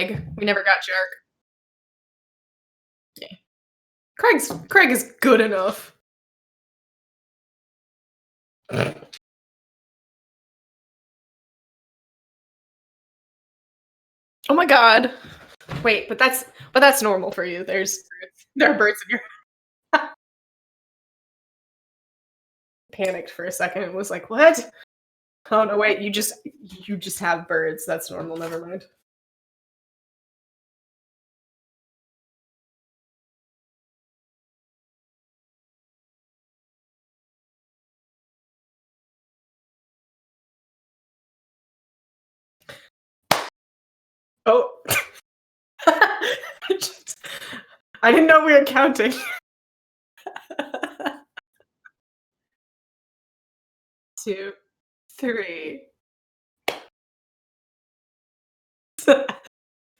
Craig. We never got Jark. Yeah. Craig is good enough. Oh my god. Wait, but that's normal for you. There are birds in your panicked for a second and was like, what? Oh no, wait, you just have birds. That's normal, never mind. Oh. I didn't know we were counting. 2, 3.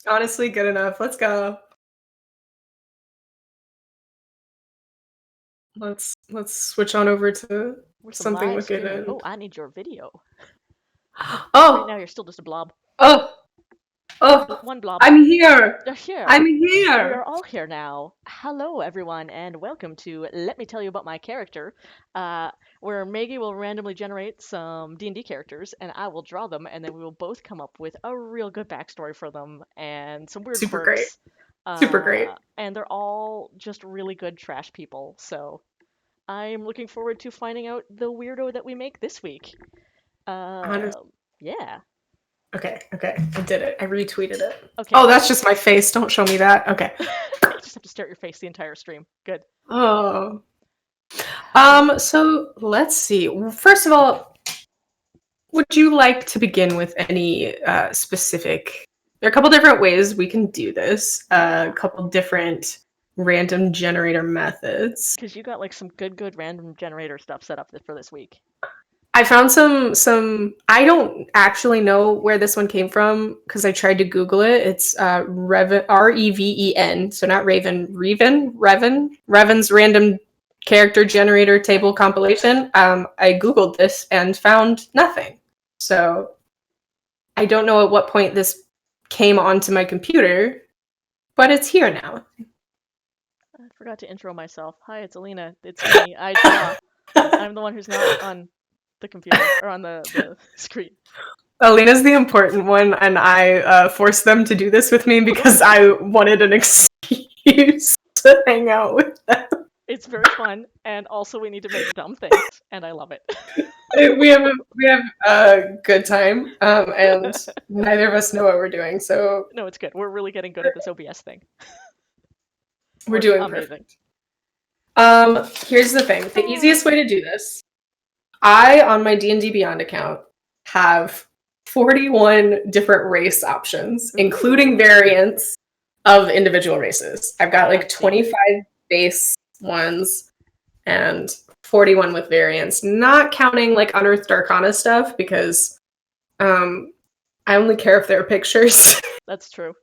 Honestly, good enough. Let's go. Let's switch on over to something wicked. Oh, I need your video. Oh. Right now, you're still just a blob. Oh. Oh. One blob. I'm here. You're here. I'm here. We are all here now. Hello, everyone, and welcome to Let Me Tell You About My Character, where Maggie will randomly generate some D&D characters, and I will draw them, and then we will both come up with a real good backstory for them and some weird Super perks. Great. Super great. And they're all just really good trash people, so I'm looking forward to finding out the weirdo that we make this week. Yeah. Okay, I did it. I retweeted it. Okay. Oh, that's just my face. Don't show me that. Okay. You just have to stare at your face the entire stream. Good. Oh. So let's see. First of all, would you like to begin with any specific... There are a couple different ways we can do this. A couple different random generator methods. Because you got like some good random generator stuff set up for this week. I found some. I don't actually know where this one came from because I tried to Google it. It's Reven, Reven, so not Raven, Reven's random character generator table compilation. I Googled this and found nothing. So I don't know at what point this came onto my computer, but it's here now. I forgot to intro myself. Hi, it's Alina. It's me. I draw. I'm the one who's not on the computer or on the screen. Alina's the important one, and I forced them to do this with me because I wanted an excuse to hang out with them. It's very fun, and also we need to make dumb things, and I love it. We have a good time, and neither of us know what we're doing, so... No, it's good. We're really getting good at this OBS thing. We're doing amazing. Perfect. Here's the thing. The easiest way to do this, I, on my D&D Beyond account, have 41 different race options, including variants of individual races. I've got like 25 base ones and 41 with variants, not counting like Unearthed Arcana stuff because I only care if they're pictures. That's true.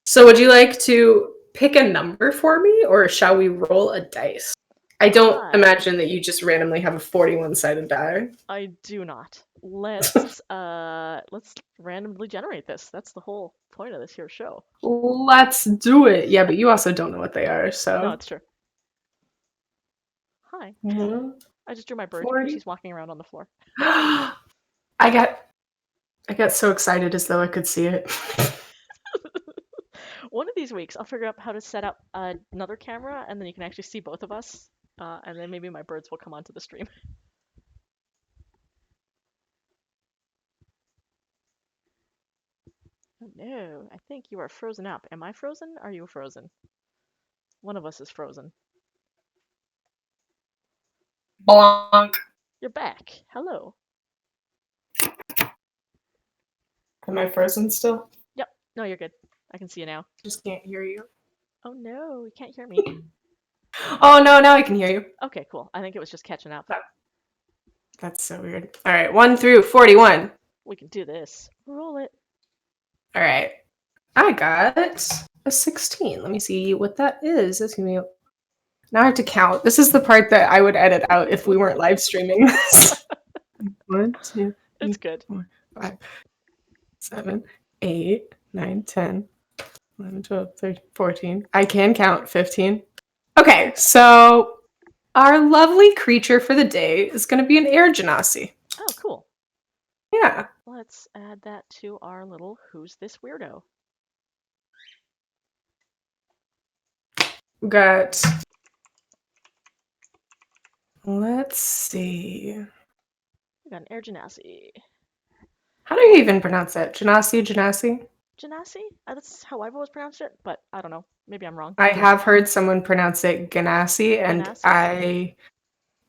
So would you like to pick a number for me, or shall we roll a dice? I don't imagine that you just randomly have a 41-sided die. I do not. Let's randomly generate this. That's the whole point of this here show. Let's do it. Yeah, but you also don't know what they are, so... No, it's true. Hi. Mm-hmm. I just drew my bird. She's walking around on the floor. I got so excited as though I could see it. One of these weeks, I'll figure out how to set up another camera, and then you can actually see both of us. And then maybe my birds will come onto the stream. Oh no, I think you are frozen up. Am I frozen? Are you frozen? One of us is frozen. Bonk. You're back. Hello. Am I frozen still? Yep. No, you're good. I can see you now. Just can't hear you. Oh no, you can't hear me. Oh no, now I can hear you. Okay, cool. I think it was just catching up. That's so weird. All right, 1 through 41. We can do this. Roll it. All right. I got a 16. Let me see what that is. That's gonna be... Now I have to count. This is the part that I would edit out if we weren't live streaming this. 1, 2, 3, it's good. 4, 5. 7, 8, 9, 10, 11, 12, 13, 14. I can count 15. Okay, so our lovely creature for the day is going to be an air genasi. Oh, cool. Yeah. Let's add that to our little Who's This Weirdo? We got. Let's see. We got an air genasi. How do you even pronounce it? Genasi, genasi? Genasi? That's how I've always pronounced it, but I don't know. Maybe I'm wrong. I have heard someone pronounce it ganassi, and Genasi? I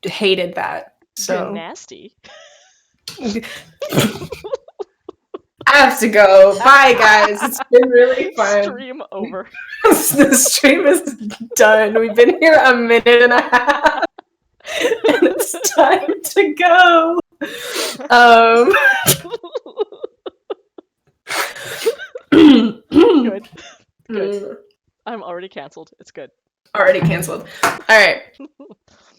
hated that. So Nasty. I have to go. Bye, guys. It's been really fun. Stream over. The stream is done. We've been here a minute and a half, and it's time to go. Good. Good. I'm already canceled. It's good. Already canceled. All right.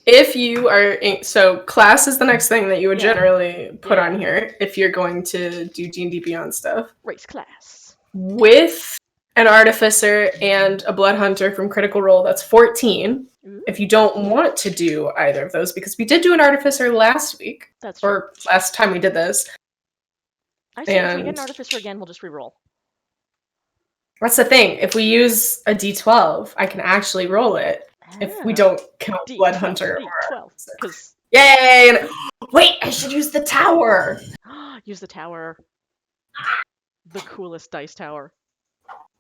If you are so class is the next thing that you would generally put on here if you're going to do D&D Beyond stuff. Race class. With an artificer and a blood hunter from Critical Role, that's 14. Ooh. If you don't want to do either of those, because we did do an artificer last week. That's true. Or last time we did this. I say if we get an artificer again, we'll just reroll. That's the thing. If we use a D12, I can actually roll it. If we don't count D12, Blood Hunter or D12. Yay! Wait, I should use the tower. Use the tower. The coolest dice tower.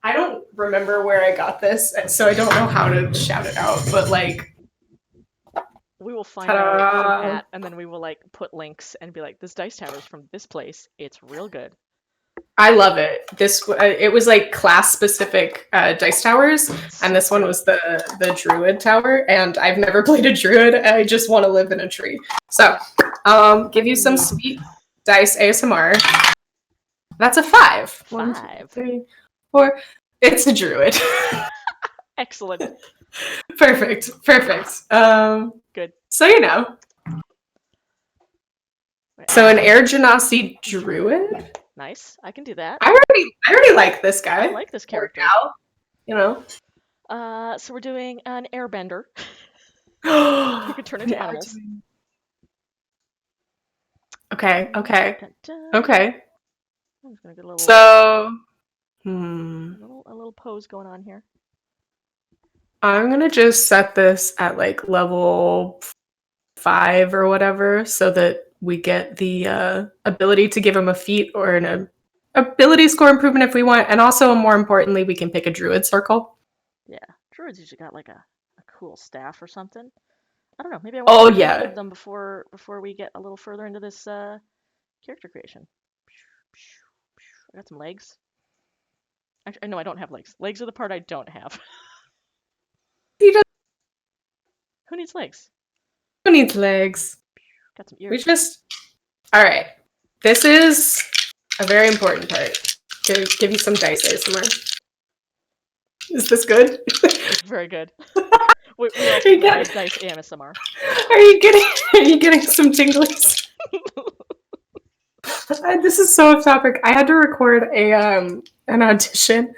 I don't remember where I got this, so I don't know how to shout it out, but like we will find out from Matt, and then we will like put links and be like, this dice tower is from this place. It's real good. I love it. This it was like class specific dice towers, and this one was the druid tower. And I've never played a druid. I just want to live in a tree. So, give you some sweet dice ASMR. That's a 5. 5. 1, 2, 3, 4. It's a druid. Excellent. Perfect. Good. So you know. So an air genasi druid. Nice. I can do that. I already like this guy. I like this character. You know. So we're doing an airbender. You can turn into animals. Okay. Dun, dun. Okay. I'm just gonna get a little. So. A little pose going on here. I'm gonna just set this at like level 5 or whatever, so that we get the ability to give him a feat or an ability score improvement if we want, and also more importantly, we can pick a druid circle. Yeah, druids usually got like a cool staff or something. I don't know. Maybe I want to include them before we get a little further into this character creation. I got some legs. Actually, no, I don't have legs. Legs are the part I don't have. Who needs legs? Who needs legs? Got some ears. All right. This is a very important part. Give you some dice ASMR. Is this good? It's very good. We also dice ASMR. Are you getting some tinglies? This is so off topic. I had to record an audition,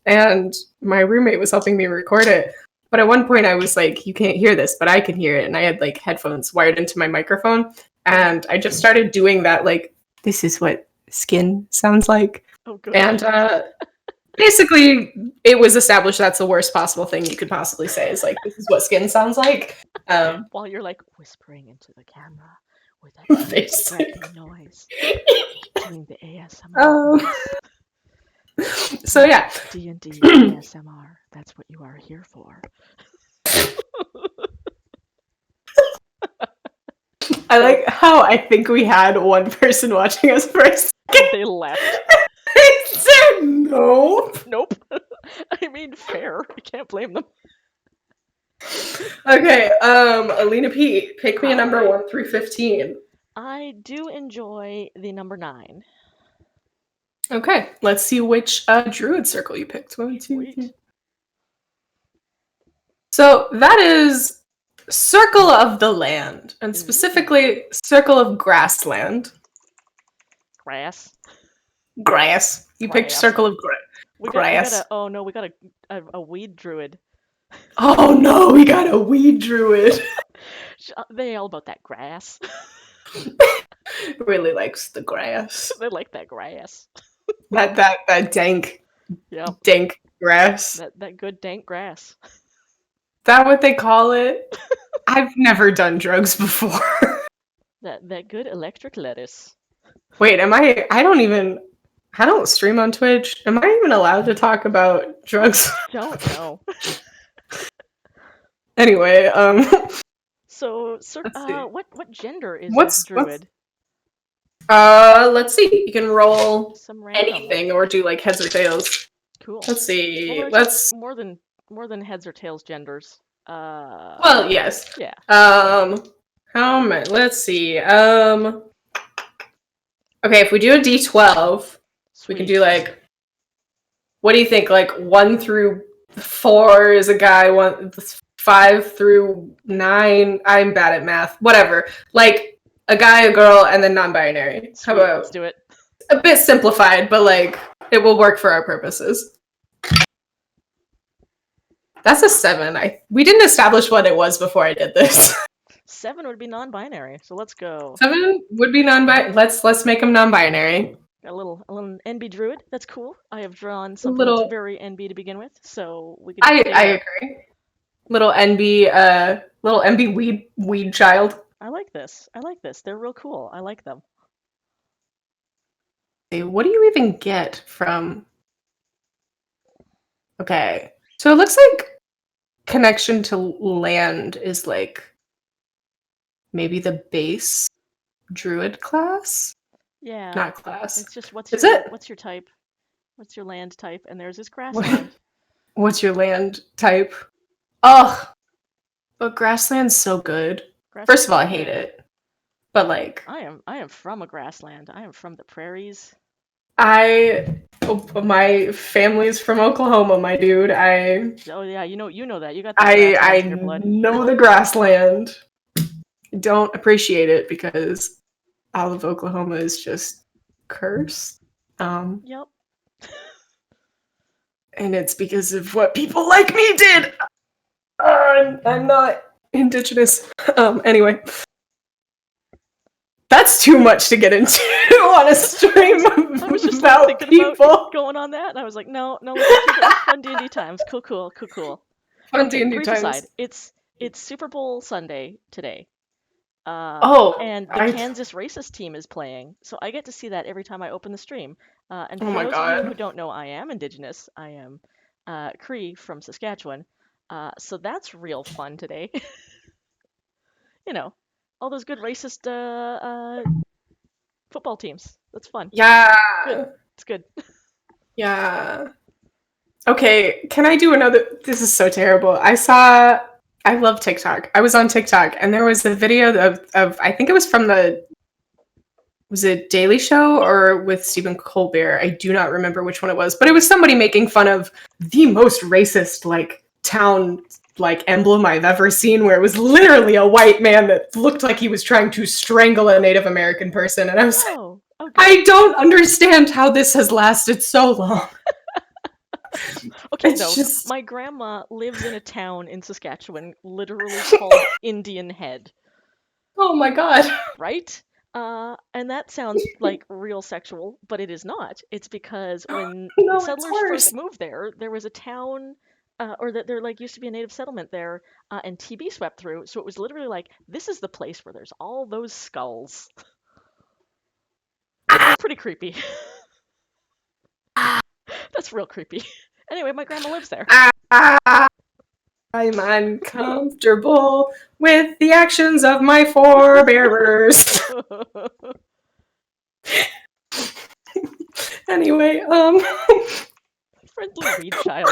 and my roommate was helping me record it. But at one point I was like, you can't hear this, but I can hear it. And I had like headphones wired into my microphone. And I just started doing that, like, this is what skin sounds like. Oh, good. And basically it was established that's the worst possible thing you could possibly say is like, this is what skin sounds like. While you're like whispering into the camera with that scratching noise. Doing the ASMR. So yeah. D&D ASMR. That's what you are here for. I like how I think we had one person watching us first. They left. They said no. Nope. I mean, fair. You can't blame them. Okay, Alina P, pick me a number 1 through 15. I do enjoy the number 9. Okay, let's see which druid circle you picked. 1, 2, 3. So that is Circle of the Land, and specifically Circle of Grassland. Grass. Grass. You picked Grass. circle of grass. We got a weed druid. Oh no, we got a weed druid. They all about that grass. Really likes the grass. They like that grass. That Yep. dank grass. That good dank grass. That what they call it? I've never done drugs before. That good electric lettuce. Wait, I don't stream on Twitch. Am I even allowed to talk about drugs? Don't know. Anyway, So, let's see. what gender is this druid? Let's see. You can roll Some random. anything or do like heads or tails. Cool. Let's see. Well, let's more than heads or tails genders. Well, yes. Yeah. How many? Let's see. Okay, if we do a D12, we can do like. What do you think? Like 1 through 4 is a guy. 5 through 9. I'm bad at math. Whatever. Like a guy, a girl, and then non-binary. Sweet, How about? Let's do it. A bit simplified, but like it will work for our purposes. That's a 7. We didn't establish what it was before I did this. 7 would be non-binary, so let's go. 7 would be non-binary. Let's make them non-binary. Got a little NB druid. That's cool. I have drawn something that's very NB to begin with, so we can. I agree. Little NB weed child. I like this. They're real cool. I like them. Hey, what do you even get from? Okay, so it looks like connection to land is like maybe the base druid class. Yeah. Not class. It's just what's your type? What's your land type? And there's this grassland. What's your land type? Oh, but grassland's so good. First of all, I hate it. But like I am from a grassland. I am from the prairies. My family's from Oklahoma, my dude. Oh yeah, you know that. You got in your blood. Know the grassland. Don't appreciate it because all of Oklahoma is just cursed. Yep. And it's because of what people like me did. I'm not indigenous. Anyway. That's too much to get into on a stream I was just about thinking people. About going on that, and I was like, no, let's keep it fun D&D times. Cool. Fun D&D times. Aside, it's Super Bowl Sunday today. And the Kansas racist team is playing, so I get to see that every time I open the stream. And for those of you who don't know, I am indigenous. I am Cree from Saskatchewan. So that's real fun today. You know, all those good racist football teams. That's fun. Yeah. Good. It's good. Yeah. Okay, can I do another? This is so terrible. I love TikTok. I was on TikTok and there was a video of I think it was from was it Daily Show or with Stephen Colbert? I do not remember which one it was, but it was somebody making fun of the most racist like town like emblem I've ever seen, where it was literally a white man that looked like he was trying to strangle a Native American person, and I was like, okay. I don't understand how this has lasted so long. Okay, my grandma lives in a town in Saskatchewan literally called Indian Head. Oh my god. Right? And that sounds like real sexual, but it is not. It's because when settlers first moved there was a town, or that there like used to be a native settlement there, and TB swept through, so it was literally like, this is the place where there's all those skulls. It's pretty creepy. That's real creepy. Anyway, my grandma lives there. I'm uncomfortable with the actions of my forebearers. Anyway, friendly weed child.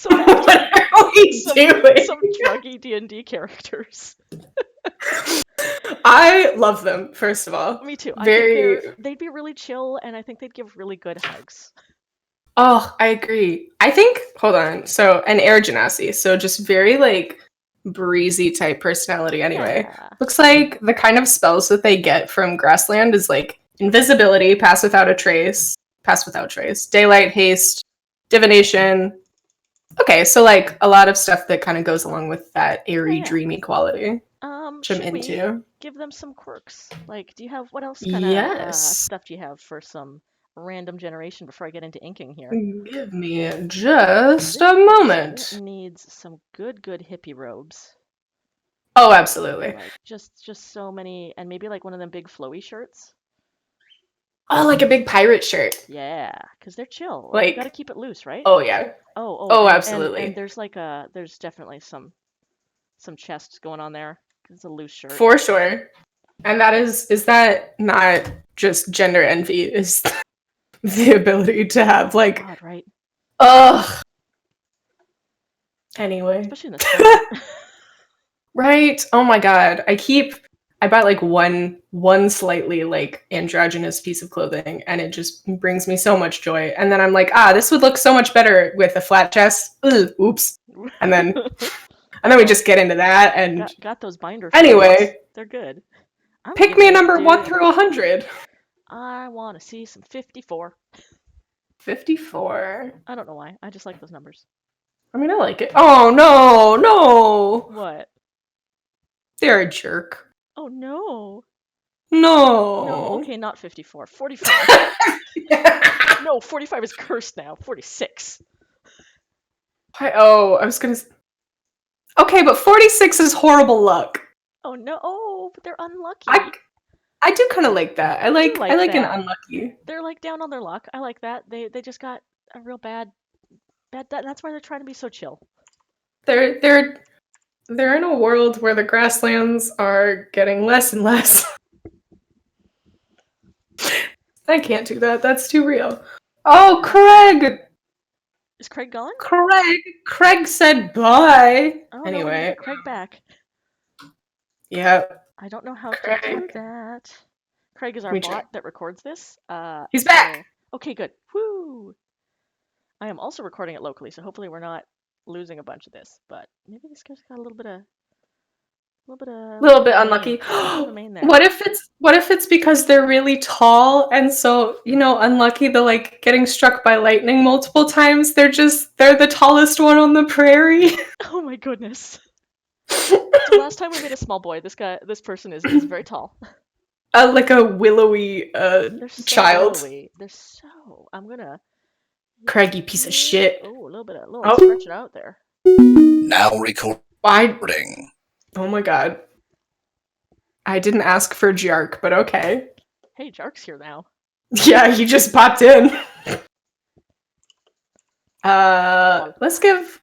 What are we doing? Some druggy D&D characters. I love them, first of all. Me too. I think they'd be really chill, and I think they'd give really good hugs. Oh, I agree. I think, hold on. So, an air genasi. So, just very, like, breezy type personality anyway. Yeah. Looks like the kind of spells that they get from Grassland is, like, invisibility, pass without a trace, pass without trace. Daylight, haste, divination. Okay, so like a lot of stuff that kind of goes along with that airy, yeah. dreamy quality, which I'm Should we into. give them some quirks? Like, do you have what else kind of Yes. stuff do you have for some random generation before I get into inking here? Give me just a This moment. needs some good hippie robes. Oh, absolutely. Like just so many, and maybe like one of them big flowy shirts. Oh, like a big pirate shirt. Yeah, because they're chill. Like you got to Like, keep it loose, right? oh yeah. Oh, Oh, and absolutely. there's like there's definitely some chests going on there. It's a loose shirt. For sure. And that is that not just gender envy, is the ability to have like, God, right? ugh. Anyway. Especially in the summer. Right? Oh my god. I bought like one slightly like androgynous piece of clothing and it just brings me so much joy. And then I'm like, this would look so much better with a flat chest. Ugh, oops. And then we just get into that and got those binder anyway, shorts. They're good. I'm pick me a even number 1 dude, through 100. I want to see some 54. 54. I don't know why. I just like those numbers. I mean, I like it. Oh no. What? They're a jerk. Oh no. No. No, okay, not 54. 45. No, 45 is cursed now. 46. I was gonna. Okay, but 46 is horrible luck. Oh no. Oh, but they're unlucky. I do kind of like that. I like an that. unlucky. They're like down on their luck. I like that. They just got a real bad. That's why they're trying to be so chill. They're in a world where the grasslands are getting less and less. I can't do that. That's too real. Oh, Craig! Is Craig gone? Craig said bye. Oh Anyway. no, we need to get Craig back. Yeah. I don't know how to do that. Craig is our bot that records this. He's back! Okay, good. Woo! I am also recording it locally, so hopefully we're not losing a bunch of this. But maybe this guy's got a little bit unlucky. What if it's because they're really tall and so, unlucky the like getting struck by lightning multiple times? They're the tallest one on the prairie. Oh my goodness. So last time we made a small boy. This person is very tall. Like a willowy child. Willowy. They're so. I'm gonna. Craggy piece of shit. Oh, a little stretch it out there. Now recording. Oh my god. I didn't ask for Jark, but okay. Hey, Jark's here now. Yeah, he just popped in. Let's give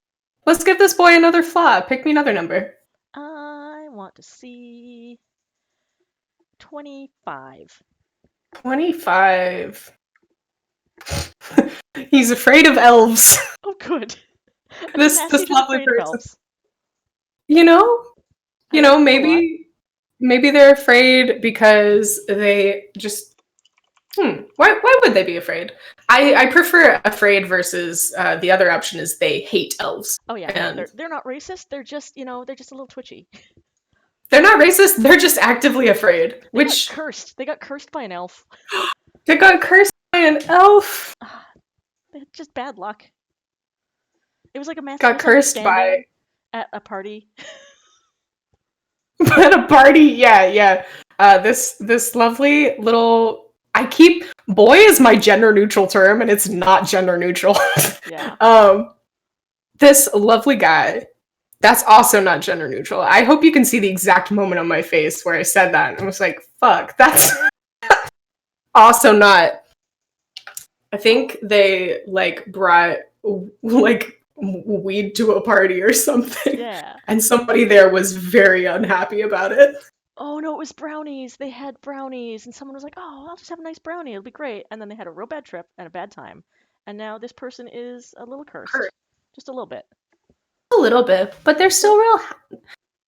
this boy another flaw. Pick me another number. I want to see 25. 25. He's afraid of elves. Oh, good. This lovely person. Maybe they're afraid because they just. Why would they be afraid? I prefer afraid versus the other option is they hate elves. Oh yeah, they're not racist. They're just they're just a little twitchy. They're not racist. They're just actively afraid. They got cursed. They got cursed by an elf. They got cursed by an elf. They had just bad luck. It was like a massive. Got cursed by at a party. At a party, yeah. This lovely little. Boy is my gender neutral term, and it's not gender neutral. Yeah. This lovely guy. That's also not gender neutral. I hope you can see the exact moment on my face where I said that. And I was like, fuck, that's also not. I think they brought weed to a party or something. Yeah. And somebody there was very unhappy about it. Oh no, it was brownies. They had brownies and someone was like, "Oh, I'll just have a nice brownie. It'll be great." And then they had a real bad trip and a bad time. And now this person is a little cursed. Just a little bit. A little bit, but they're still real.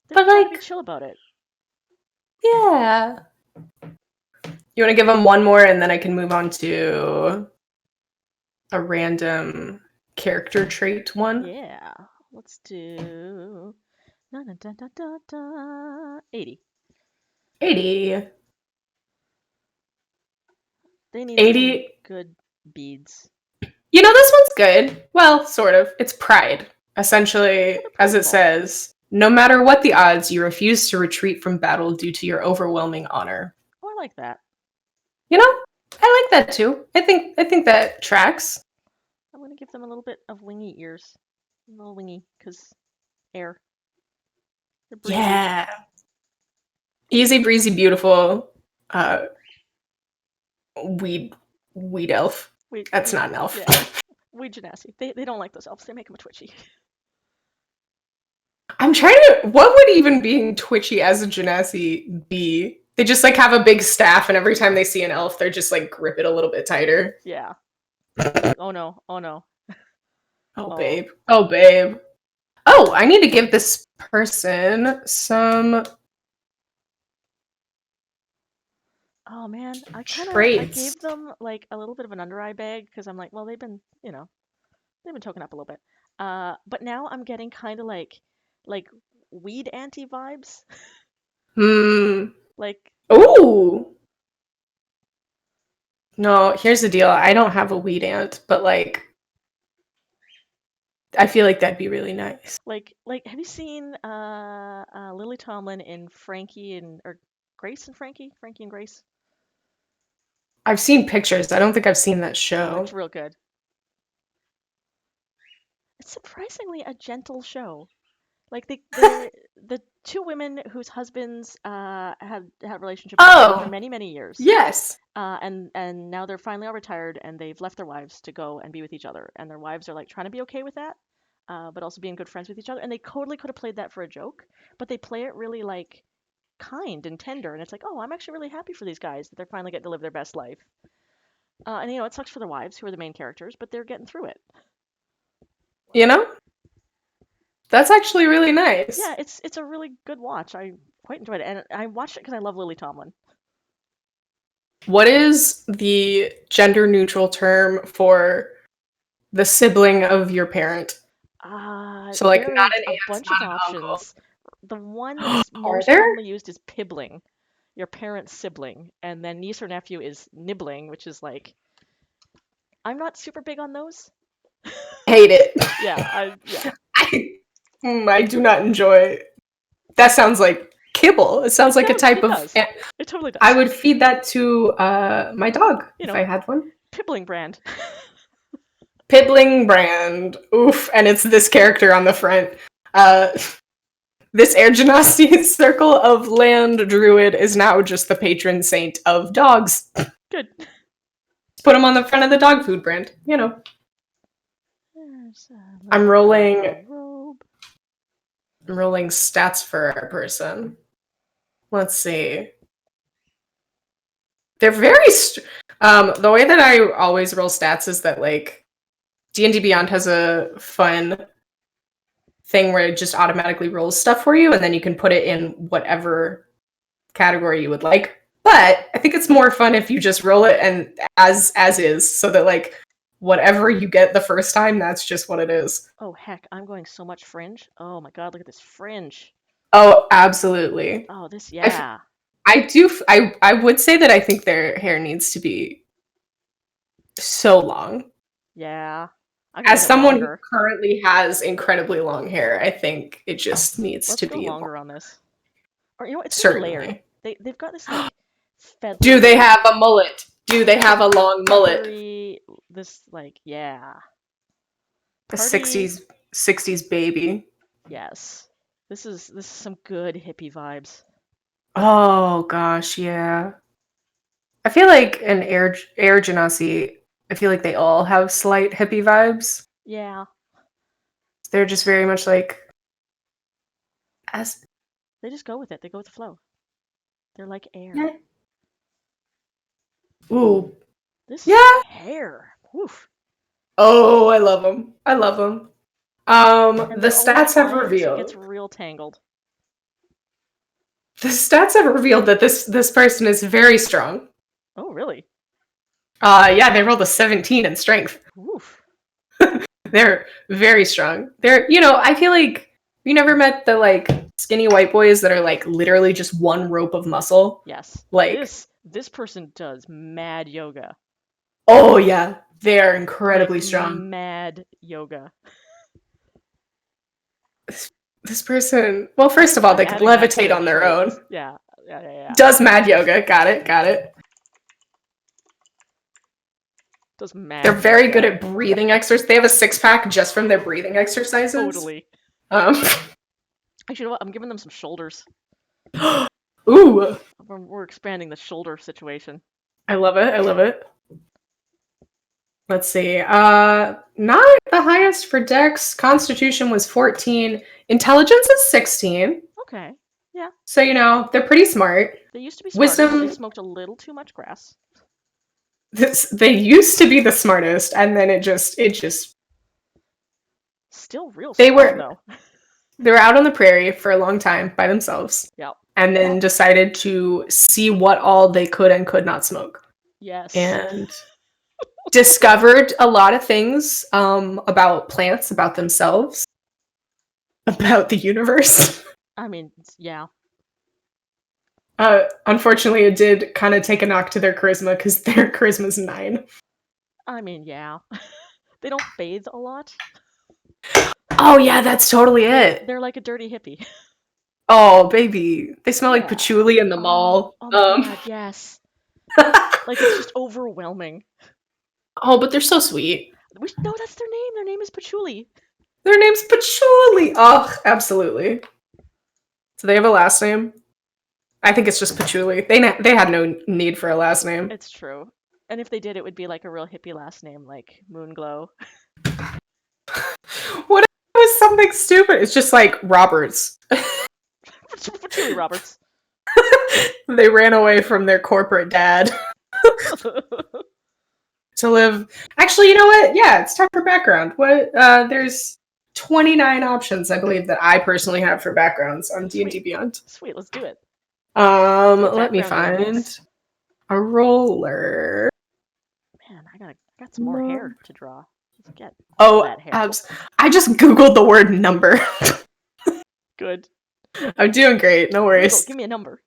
They're trying to be chill about it. Yeah. You want to give them one more, and then I can move on to a random character trait one. Yeah. Let's do 80. 80. They need 80. Good beads. You know, this one's good. Well, sort of. It's pride. Essentially, as it says, no matter what the odds, you refuse to retreat from battle due to your overwhelming honor. Oh, I like that. You know, I like that too. I think that tracks. I'm gonna give them a little bit of wingy ears. A little wingy, because air. They're breezy. Yeah. Easy breezy, beautiful. Weed elf. That's not an elf. Yeah. Weed genasi. They don't like those elves. They make them twitchy. I'm trying to. What would even being twitchy as a genasi be? They just like have a big staff, and every time they see an elf, they're just like grip it a little bit tighter. Yeah. Oh no. Oh no. Oh babe. Oh babe. Oh, I need to give this person some. Oh man, I gave them like a little bit of an under eye bag because I'm like, well, they've been token up a little bit. But now I'm getting kind of like weed anti vibes. Like, ooh. No, here's the deal. I don't have a weed ant, but like, I feel like that'd be really nice. Like, have you seen Lily Tomlin in Grace and Frankie and Grace? I've seen pictures. I don't think I've seen that show. Oh, it's real good. It's surprisingly a gentle show. Like the two women whose husbands had a relationship for many years. Yes. And now they're finally all retired and they've left their wives to go and be with each other. And their wives are like trying to be okay with that, but also being good friends with each other. And they totally could have played that for a joke, but they play it really like kind and tender. And it's like, oh, I'm actually really happy for these guys that they're finally getting to live their best life. And it sucks for their wives who are the main characters, but they're getting through it. You know? That's actually really nice. Yeah, it's a really good watch. I quite enjoyed it, and I watched it because I love Lily Tomlin. What is the gender neutral term for the sibling of your parent? So like not an aunt, bunch not of an options. uncle. The one that's most commonly used is pibbling, your parent's sibling, and then niece or nephew is nibbling, which is like, I'm not super big on those. Hate it. Yeah. I do not enjoy. That sounds like kibble. It sounds like a type of. It totally does. I would feed that to my dog if I had one. Pibbling brand. Pibbling brand. Oof, and it's this character on the front. This Air Genasi Circle of Land Druid is now just the patron saint of dogs. Good. Put him on the front of the dog food brand. You know. I'm rolling stats for our person. Let's see. They're very the way that I always roll stats is that like D&D Beyond has a fun thing where it just automatically rolls stuff for you and then you can put it in whatever category you would like. But I think it's more fun if you just roll it and as is, so that like whatever you get the first time, that's just what it is. Oh heck, I'm going so much fringe. Oh my god, look at this fringe. Oh, absolutely. Oh, this, yeah. I would say that I think their hair needs to be so long. Yeah. As someone who currently has incredibly long hair, I think it just needs to be longer on this. Or you know what? It's layered. They've got this like feather. Do they have a mullet? Do they have a long mullet? This like, yeah. A 60s baby. Yes. This is some good hippie vibes. Oh gosh, yeah. I feel like an Air Genasi, I feel like they all have slight hippie vibes. Yeah. They're just very much like they just go with it. They go with the flow. They're like air. Yeah. Ooh. This hair. Oof. Oh, I love them. I love them. The stats have revealed. It gets real tangled. The stats have revealed that this person is very strong. Oh, really? Yeah, they rolled a 17 in strength. Oof. They're very strong. I feel like you never met the like skinny white boys that are like literally just one rope of muscle. Yes. Like this person does mad yoga. Oh yeah. They are incredibly like, strong. Mad yoga. This person, well, first of all, they could Adding that to levitate on their traits. own. Yeah. Does mad yoga. Got it. Does mad They're very yoga. good at breathing exercises. They have a six-pack just from their breathing exercises. Totally. Um, Actually, you know what? I'm giving them some shoulders. ooh, We're expanding the shoulder situation. I love it. Let's see. Not the highest for Dex. Constitution was 14. Intelligence is 16. Okay. Yeah. So, they're pretty smart. They used to be smart, but Wisdom. they smoked a little too much grass. They used to be the smartest, and then it just Still real They smart, were- though. they were out on the prairie for a long time by themselves. Yep. And then decided to see what all they could and could not smoke. Yes. And discovered a lot of things about plants, about themselves, about the universe. I mean, yeah. Unfortunately, it did kind of take a knock to their charisma because their charisma's 9. I mean, yeah. They don't bathe a lot. Oh yeah, that's totally it. They're like a dirty hippie. Oh baby, they smell like Yeah. patchouli in the mall. Oh my god, yes. Like, it's just overwhelming. Oh, but they're so sweet. No, that's their name. Their name is Patchouli. Their name's Patchouli. Oh, absolutely. So they have a last name. I think it's just Patchouli. They had no need for a last name. It's true. And if they did, it would be like a real hippie last name, like Moonglow. What if it was something stupid? It's just like Roberts. Patchouli Roberts. They ran away from their corporate dad to live. Actually, you know what? Yeah, it's time for background. There's 29 options, I believe, that I personally have for backgrounds on D&D Beyond. Sweet, let's do it. Let me background find elements? a roller. Man, I got some more hair to draw. Let's get Oh, that hair. I just googled the word number. Good. I'm doing great. No worries. Google, give me a number.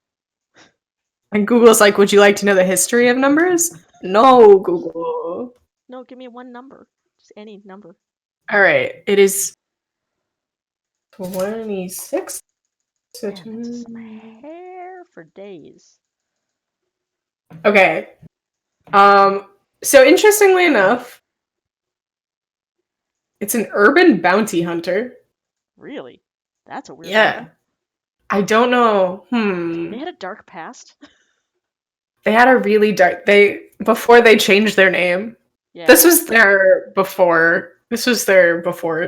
And Google's like, would you like to know the history of numbers? No, Google. No, give me one number. Just any number. All right. It is 26. Man, that's some hair for days. Okay. So interestingly enough, it's an urban bounty hunter. Really? That's a weird Yeah. name. I don't know. They had a dark past. They had a really dark before they changed their name. Yeah. This was their before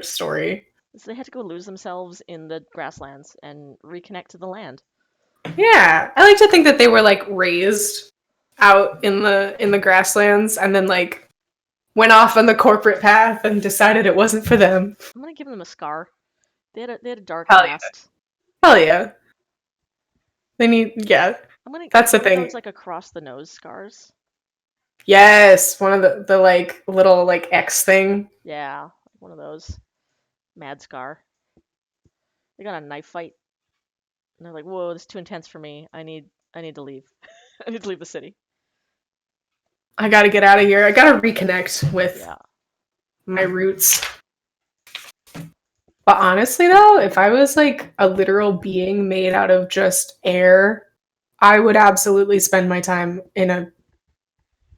story. So they had to go lose themselves in the grasslands and reconnect to the land. Yeah. I like to think that they were like raised out in the grasslands and then like went off on the corporate path and decided it wasn't for them. I'm gonna give them a scar. They had a dark Hell yeah. past. Hell yeah. Yeah. I'm gonna That's the give thing. those like across the nose scars. Yes, one of the like little like X thing. Yeah, one of those. Mad scar. They got a knife fight. And they're like, whoa, this is too intense for me. I need to leave. I need to leave the city. I gotta get out of here. I gotta reconnect with Yeah. my roots. But honestly though, if I was like a literal being made out of just air, I would absolutely spend my time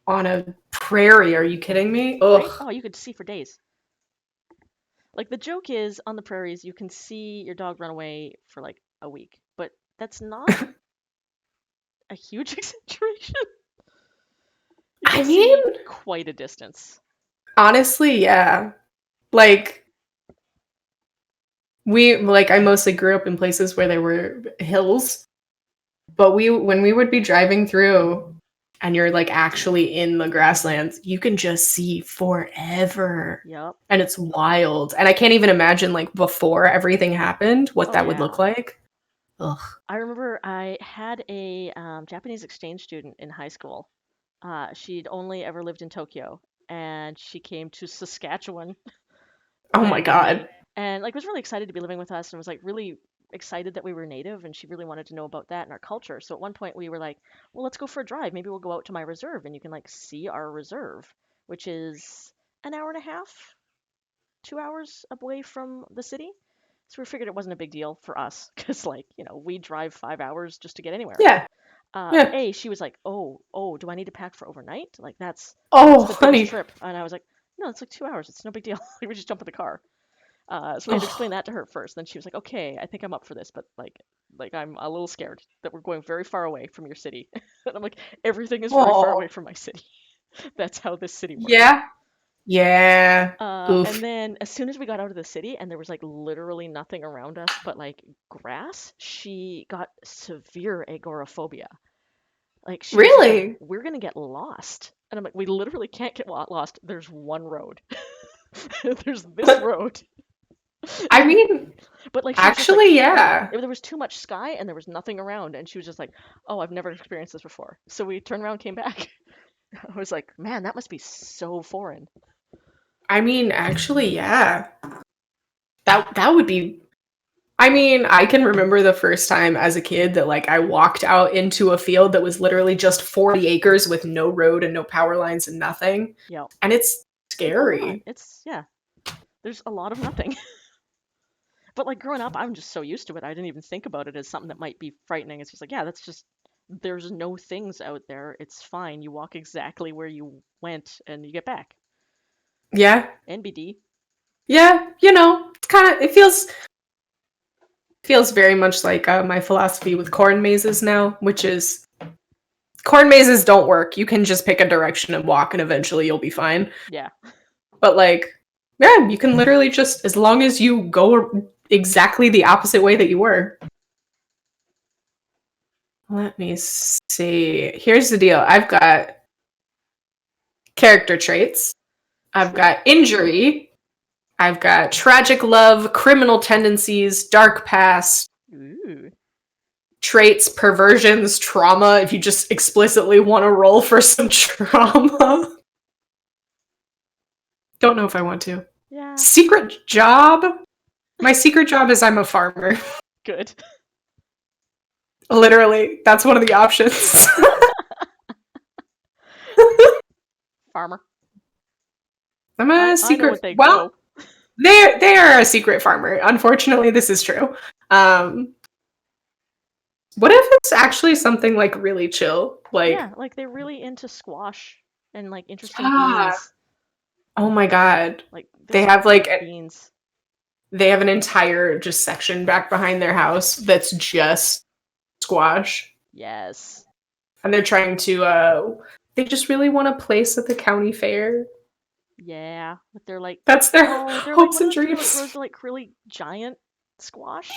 on a prairie. Are you kidding me? Ugh. Right? Oh, you could see for days. Like, the joke is, on the prairies, you can see your dog run away for like a week. But that's not a huge exaggeration. You can see quite a distance. Honestly, yeah. Like I mostly grew up in places where there were hills. But when we would be driving through and you're like actually in the grasslands, you can just see forever. Yep. And it's wild. And I can't even imagine like before everything happened, what that would yeah. look like. Ugh. I remember I had a Japanese exchange student in high school. She'd only ever lived in Tokyo, and she came to Saskatchewan. Oh my god. And like was really excited to be living with us, and was like really excited that we were native, and she really wanted to know about that and our culture. So at one point we were like, well, let's go for a drive. Maybe we'll go out to my reserve and you can like see our reserve. which is an hour and a half, 2 hours away from the city. So we figured it wasn't a big deal for us because, like, we drive 5 hours just to get anywhere. Yeah. Yeah. She was like, "Oh, do I need to pack for overnight? Like, that's Oh, the biggest honey. trip." And I was like, "No, it's like 2 hours. It's no big deal. We just jump in the car." So we had to explain that to her first. Then she was like, "Okay, I think I'm up for this, but like I'm a little scared that we're going very far away from your city." And I'm like, "Everything is very far Oh. away from my city. That's how this city works." Yeah. Yeah. And then as soon as we got out of the city and there was like literally nothing around us but like grass, she got severe agoraphobia. Like she was just like, Really? "We're gonna get lost." And I'm like, "We literally can't get lost. There's one road. There's this road." I mean, But like she was just like, actually, yeah. there was too much sky and there was nothing around, and she was just like, "Oh, I've never experienced this before." So we turned around, came back. I was like, "Man, that must be so foreign." I mean, actually, yeah. That would be. I mean, I can remember the first time as a kid that like I walked out into a field that was literally just 40 acres with no road and no power lines and nothing. Yeah. And it's It's a lot. scary. Yeah. There's a lot of nothing. But like growing up, I'm just so used to it. I didn't even think about it as something that might be frightening. It's just like, yeah, that's just there's no things out there. It's fine. You walk exactly where you went and you get back. Yeah. NBD. Yeah, it's kind of it feels very much like my philosophy with corn mazes now, which is corn mazes don't work. You can just pick a direction and walk and eventually you'll be fine. Yeah. But like, yeah, you can literally just, as long as you go exactly the opposite way that you were. Let me see. Here's the deal. I've got character traits. I've got injury. I've got tragic love, criminal tendencies, dark past, Ooh. traits, perversions, trauma, if you just explicitly want to roll for some trauma. Don't know if I want to. Yeah. Secret job? My secret job is I'm a farmer. Good. Literally, that's one of the options. Farmer. I'm a secret. I know what they well, grow. they are a secret farmer. Unfortunately, this is true. What if it's actually something like really chill? Like, Yeah, like they're really into squash and like interesting beans. Oh my god. Like they have like beans. They have an entire just section back behind their house that's just squash. Yes. And they're trying to they just really want a place at the county fair. Yeah, but they're like that's their they're hopes like and dreams. Those like really giant squash.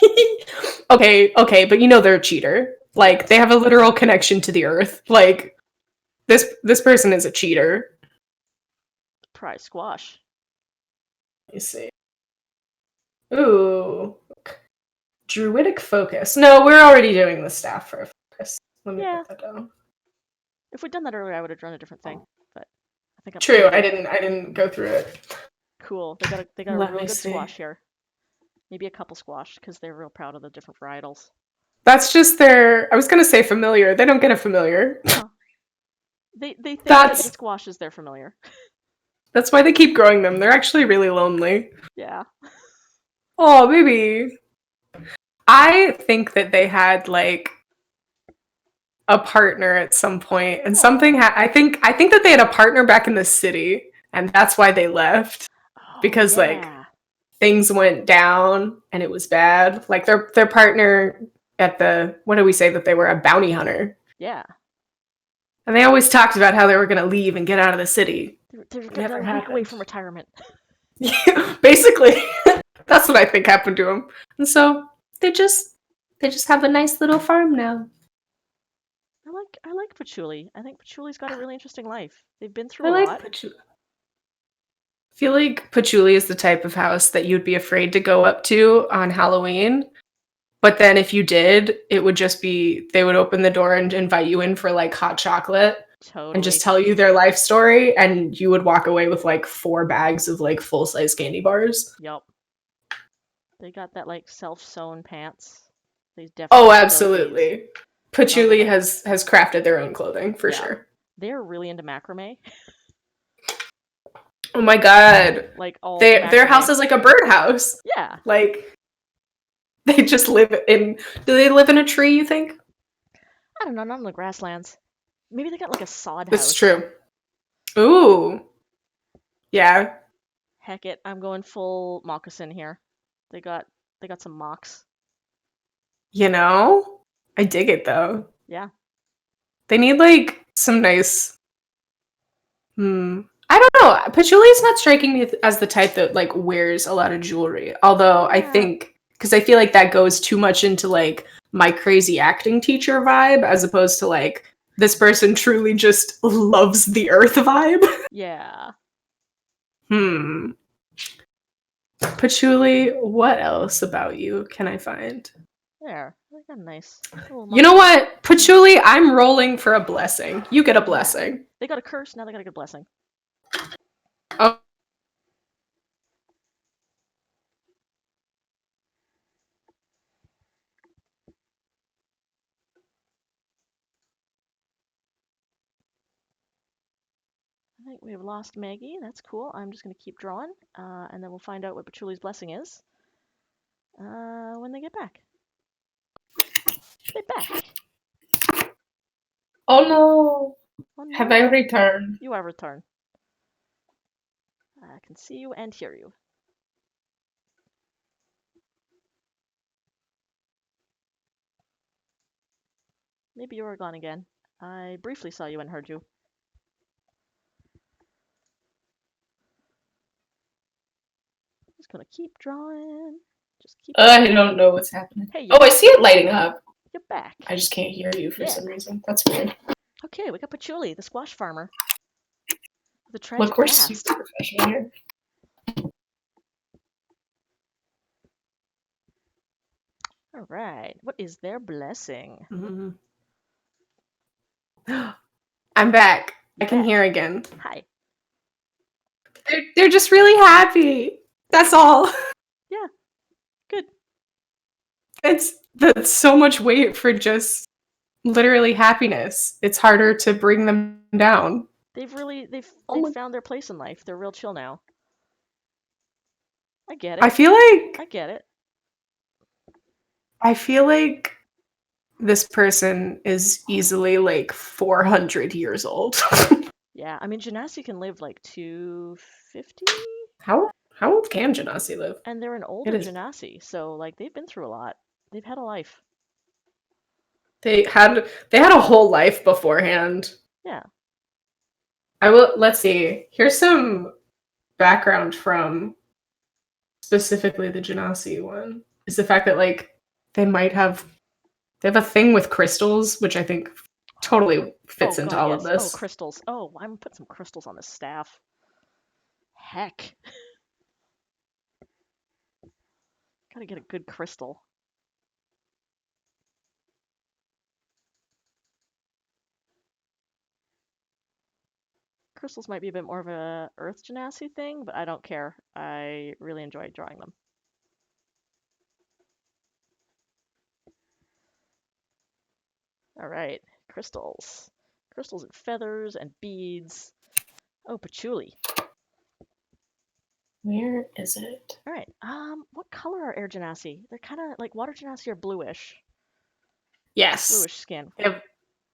okay, but they're a cheater. Like they have a literal connection to the earth. Like this person is a cheater. Prize squash. Let me see. Ooh. Druidic focus. No, we're already doing the staff for a focus. Let me put that down. If we'd done that earlier, I would have drawn a different thing. But I think True, I didn't go through it. Cool. They got a real good squash here. Maybe a couple squash because they're real proud of the different varietals. That's just their. I was gonna say familiar. They don't get a familiar. No. They think that the squash is their familiar. That's why they keep growing them. They're actually really lonely. Yeah. Oh, baby. I think that they had like a partner at some point, and something. I think that they had a partner back in the city, and that's why they left. Because like things went down and it was bad. Like their partner at the what do we say that they were a bounty hunter? Yeah. And they always talked about how they were going to leave and get out of the city. They're a week away from retirement. Yeah, basically, that's what I think happened to them. And so they just have a nice little farm now. I like Patchouli. I think Patchouli's got a really interesting life. They've been through a lot. I feel like Patchouli is the type of house that you'd be afraid to go up to on Halloween. But then if you did, it would just be, they would open the door and invite you in for like hot chocolate. Totally. And just tell you their life story, and you would walk away with like 4 bags of like full-size candy bars. Yep. They got that like self-sewn pants. They definitely. Oh, absolutely. Patchouli has crafted their own clothing for sure. They're really into macrame. Oh my god. Like all Their house is like a birdhouse. Yeah. Like they just live in. Do they live in a tree? You think? I don't know. Not in the grasslands. Maybe they got like a sod That's house. true. Ooh. Yeah. Heck it, I'm going full moccasin here. They got some mocks. You know, I dig it though. Yeah. They need like some nice. I don't know. Patchouli's not striking me as the type that like wears a lot of jewelry. Although I think because I feel like that goes too much into like my crazy acting teacher vibe as opposed to like this person truly just loves the earth vibe. Yeah. Patchouli, what else about you can I find? There. They got nice. You know what? Patchouli, I'm rolling for a blessing. You get a blessing. Yeah. They got a curse, now they got a good blessing. Oh. I think we've lost Maggie. That's cool. I'm just going to keep drawing, and then we'll find out what Patchouli's blessing is when they get back. They're back. Oh no. Oh, no. Have I returned? You have returned. I can see you and hear you. Maybe you were gone again. I briefly saw you and heard you. Just gonna keep drawing. Just keep. I don't know what's happening. Hey, I see it lighting up. You're back. I just can't hear you for some reason. That's weird. Okay, we got Patchouli, the squash farmer. The tragic Look, we're past. super professional here. All right. What is their blessing? I'm back. I can hear again. Hi. They're just really happy. That's all. Yeah. Good. That's so much weight for just literally happiness. It's harder to bring them down. They've found their place in life. They're real chill now. I get it. I feel like I get it. I feel like this person is easily like 400 years old. Yeah, I mean genasi can live like 250. How old can genasi live? And they're an older genasi, so like they've been through a lot. They've had a life. They had a whole life beforehand. Yeah. Let's see. Here's some background from specifically the genasi one. Is the fact that like they have a thing with crystals, which I think totally fits into all of this. Oh, crystals. Oh, I'm gonna put some crystals on the staff. Heck. Gotta get a good crystal. Crystals might be a bit more of a earth genasi thing, but I don't care. I really enjoy drawing them. All right, crystals. Crystals and feathers and beads. Oh, patchouli. Where is it? All right. What color are air genasi? They're kind of like water genasi are bluish. Yes. Bluish skin. They have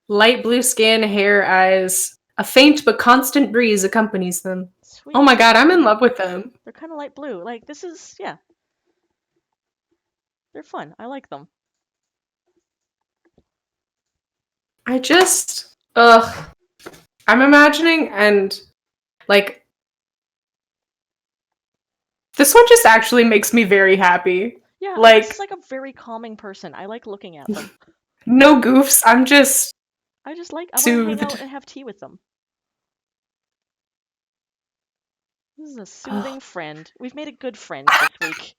light blue skin, hair, eyes. A faint but constant breeze accompanies them. Sweet. Oh my god, I'm in love with them. They're kind of light blue. Like, this is, yeah. They're fun. I like them. I'm imagining, and like, this one just actually makes me very happy. Yeah, like, it's like a very calming person. I like looking at them. No goofs. I want to hang out and have tea with them. This is a soothing friend. We've made a good friend this week.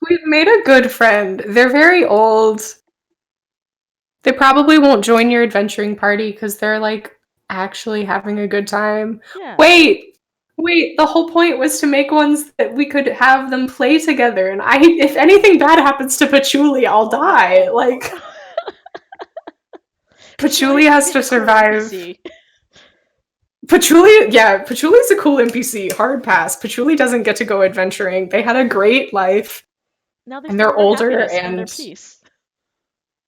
We've made a good friend. They're very old. They probably won't join your adventuring party because they're like actually having a good time. Yeah. Wait, the whole point was to make ones that we could have them play together, and if anything bad happens to Patchouli, I'll die. Like, Patchouli has to survive. Patchouli's a cool NPC. Hard pass. Patchouli doesn't get to go adventuring. They had a great life, Now they and found they're their older, happiness and their and peace.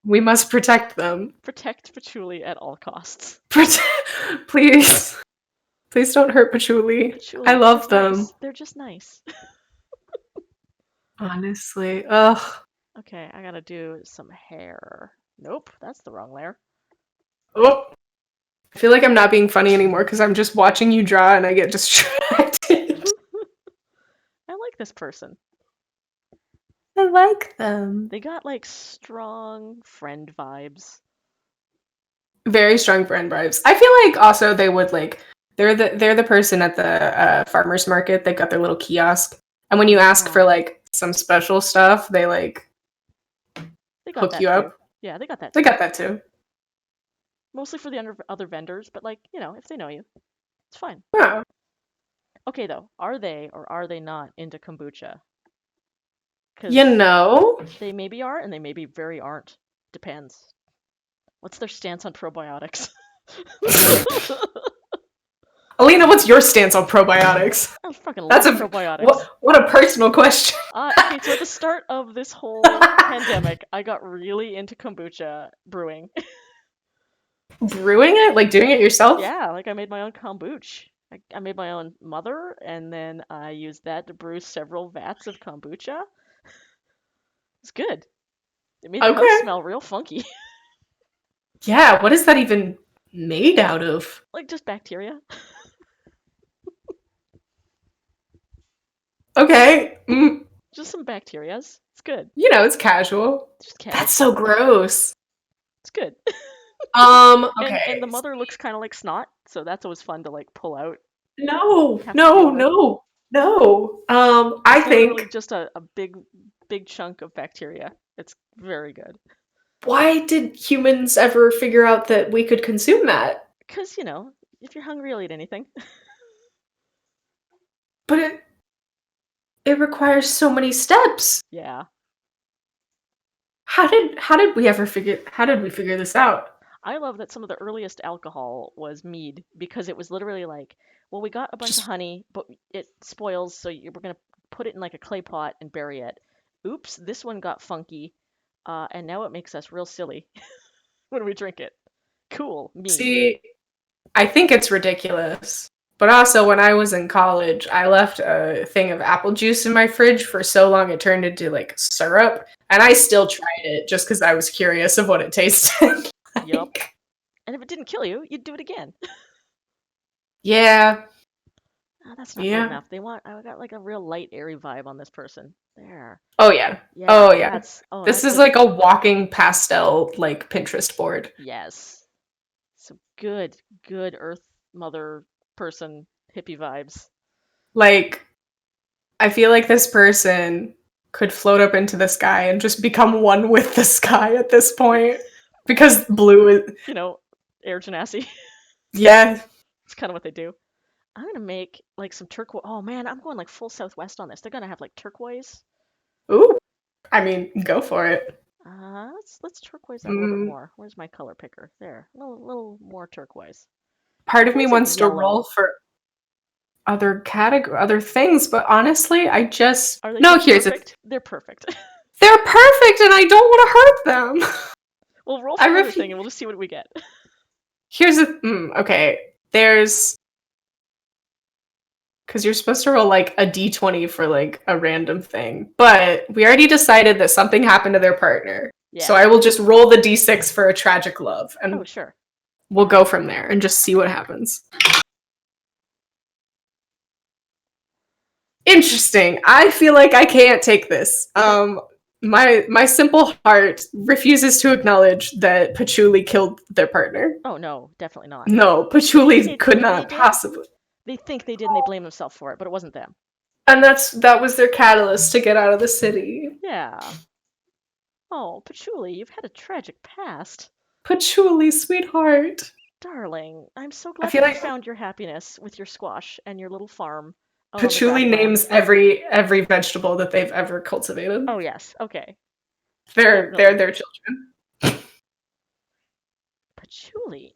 we must protect them. Protect Patchouli at all costs. Please. Please don't hurt Patchouli. Patchouli, I love they're them. nice. They're just nice. Honestly. Ugh. Okay, I gotta do some hair. Nope, that's the wrong layer. Oh. I feel like I'm not being funny anymore because I'm just watching you draw and I get distracted. I like this person. I like them. They got like strong friend vibes. Very strong friend vibes. I feel like also they would like they're the person at the farmers market. They've got their little kiosk, and when you ask for like some special stuff, they like hook you up. Yeah, they got that. They got that too. Mostly for the other vendors, but like, you know, if they know you, it's fine. Oh. Okay, though, are they or are they not into kombucha? You know, they maybe are, and they maybe very aren't. Depends. What's their stance on probiotics? Alina, what's your stance on probiotics? I fucking love probiotics. What a personal question. Okay, so at the start of this whole pandemic, I got really into kombucha brewing. Brewing it? Like doing it yourself? Yeah, like I made my own kombucha. I made my own mother, and then I used that to brew several vats of kombucha. It's good. It made the house smell real funky. Yeah, what is that even made out of? Like just bacteria. Okay. Just some bacterias. It's good. You know, it's casual. Just casual. That's so gross. It's good. Okay. And the mother looks kind of like snot, so that's always fun to like pull out. No. I think literally just a big chunk of bacteria. It's very good. Why did humans ever figure out that we could consume that? Because, you know, if you're hungry, you'll eat anything. But it requires so many steps. Yeah. How did we figure this out? I love that some of the earliest alcohol was mead because it was literally like, well, we got a bunch of honey, but it spoils, so we're gonna put it in like a clay pot and bury it. Oops, this one got funky, and now it makes us real silly when we drink it. Cool, mead. See, I think it's ridiculous. But also, when I was in college, I left a thing of apple juice in my fridge for so long it turned into like syrup, and I still tried it just because I was curious of what it tasted. Yup. And if it didn't kill you, you'd do it again. Yeah. Oh, that's not good enough. I got like a real light, airy vibe on this person. There. Oh yeah. This is like a walking pastel, like Pinterest board. Yes. Some good Earth Mother person hippie vibes. Like, I feel like this person could float up into the sky and just become one with the sky at this point. Because blue is... You know, air genasi. Yeah. It's kind of what they do. I'm going to make, like, some turquoise... Oh, man, I'm going, like, full Southwest on this. They're going to have, like, turquoise. Ooh. I mean, go for it. Let's turquoise that a little bit more. Where's my color picker? There. A little more turquoise. Part of me wants to roll for other things, but honestly, I just... Are they perfect? They're perfect. They're perfect, and I don't want to hurt them. We'll roll for another thing, and we'll just see what we get. Here's okay. There's... Because you're supposed to roll, like, a d20 for, like, a random thing. But we already decided that something happened to their partner. Yeah. So I will just roll the d6 for a tragic love. And sure. We'll go from there and just see what happens. Interesting. I feel like I can't take this. My simple heart refuses to acknowledge that Patchouli killed their partner. Oh no, definitely not. No, Patchouli could not possibly. They think they did and they blame themselves for it, but it wasn't them. And that was their catalyst to get out of the city. Yeah. Oh, Patchouli, you've had a tragic past. Patchouli, sweetheart. Darling, I'm so glad that you found your happiness with your squash and your little farm. Patchouli names every vegetable that they've ever cultivated. Oh yes, okay. They're their children. Patchouli.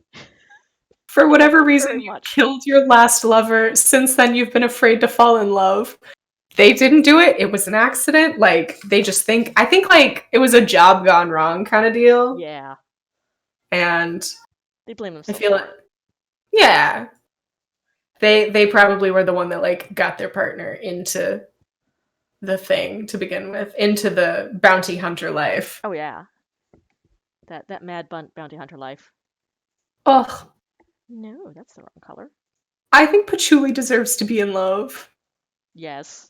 For whatever reason, very you much. killed your last lover. Since then, you've been afraid to fall in love. They didn't do it. It was an accident. Like, they just think... I think, like, it was a job gone wrong kind of deal. Yeah. And They blame I themselves. feel like... Yeah. They probably were the one that, like, got their partner into the thing to begin with. Into the bounty hunter life. Oh, yeah. That mad bounty hunter life. Ugh. No, that's the wrong color. I think Patchouli deserves to be in love. Yes.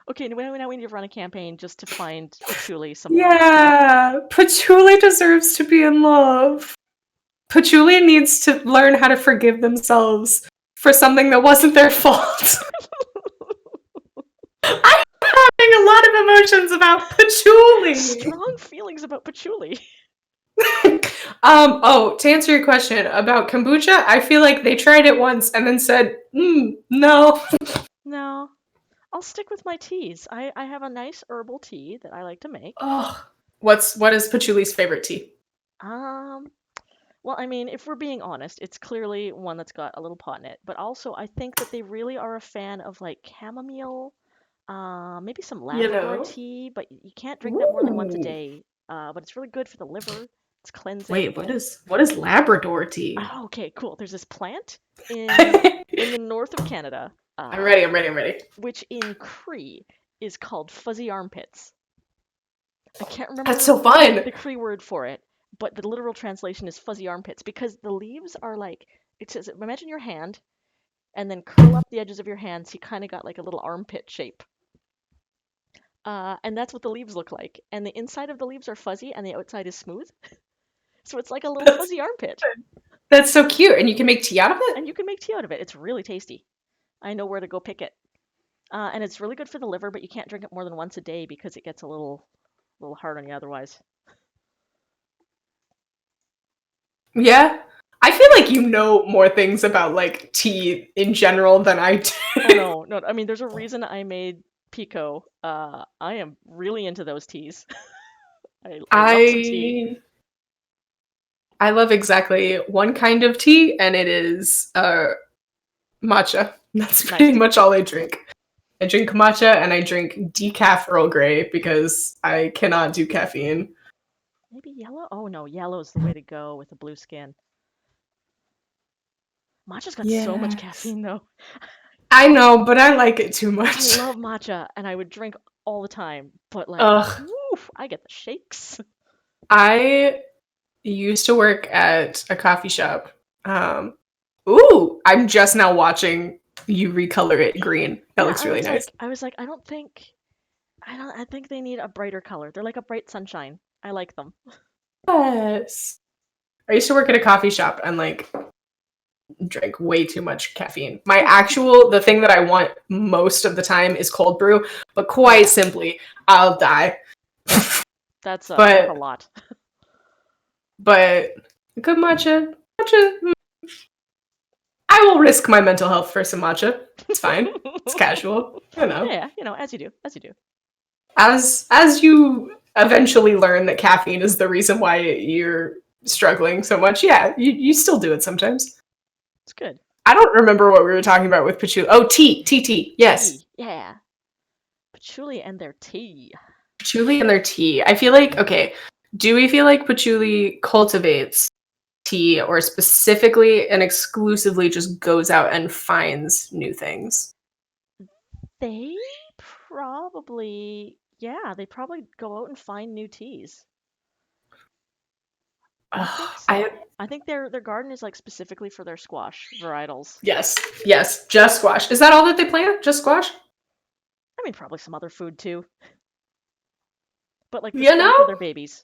Okay, now we need to run a campaign just to find Patchouli some Yeah, Patchouli deserves to be in love. Patchouli needs to learn how to forgive themselves for something that wasn't their fault. I'm having a lot of emotions about Patchouli. Strong feelings about Patchouli. To answer your question about kombucha, I feel like they tried it once and then said, no. No. I'll stick with my teas. I have a nice herbal tea that I like to make. Oh, what is Patchouli's favorite tea? Well, I mean, if we're being honest, it's clearly one that's got a little pot in it. But also, I think that they really are a fan of like chamomile, maybe some Labrador tea, but you can't drink that more than once a day. But it's really good for the liver. It's cleansing. Wait, what is Labrador tea? Oh, okay, cool. There's this plant in the north of Canada. I'm ready. Which in Cree is called fuzzy armpits. I can't remember That's so fun. the Cree word for it, but the literal translation is fuzzy armpits because the leaves are like, it says, imagine your hand and then curl up the edges of your hand so you kind of got like a little armpit shape. And that's what the leaves look like. And the inside of the leaves are fuzzy and the outside is smooth. So it's like a little fuzzy armpit. That's so cute. And you can make tea out of it? And you can make tea out of it. It's really tasty. I know where to go pick it. And it's really good for the liver, but you can't drink it more than once a day because it gets a little hard on you otherwise. Yeah. I feel like you know more things about like tea in general than I do. Oh, no. I mean, there's a reason I made Pico. I am really into those teas. I love some tea. I love exactly one kind of tea, and it is matcha. That's pretty much all I drink. I drink matcha and I drink decaf Earl Grey because I cannot do caffeine. Maybe yellow? Oh no, yellow's the way to go with the blue skin. Matcha's got so much caffeine though. I know, but I like it too much. I love matcha and I would drink all the time, but like, woof, I get the shakes. I used to work at a coffee shop. I'm just now watching you recolor it green. That looks really nice. I was like, I think they need a brighter color. They're like a bright sunshine. I like them. Yes. I used to work at a coffee shop and like drank way too much caffeine. The thing that I want most of the time is cold brew, but quite simply, I'll die. That's a lot. But good matcha. I will risk my mental health for some matcha. It's fine. It's casual. Yeah, as you do. As you eventually learn that caffeine is the reason why you're struggling so much, yeah, you still do it sometimes. It's good. I don't remember what we were talking about with Patchouli. Oh, tea. Yes. Tea. Yeah. Patchouli and their tea. Patchouli and their tea. I feel like, okay, do we feel like Patchouli cultivates tea or specifically and exclusively just goes out and finds new things? They probably go out and find new teas. I think their garden is like specifically for their squash varietals. Yes, just squash. Is that all that they plant? Just squash? I mean, probably some other food too. But like the squash are their babies.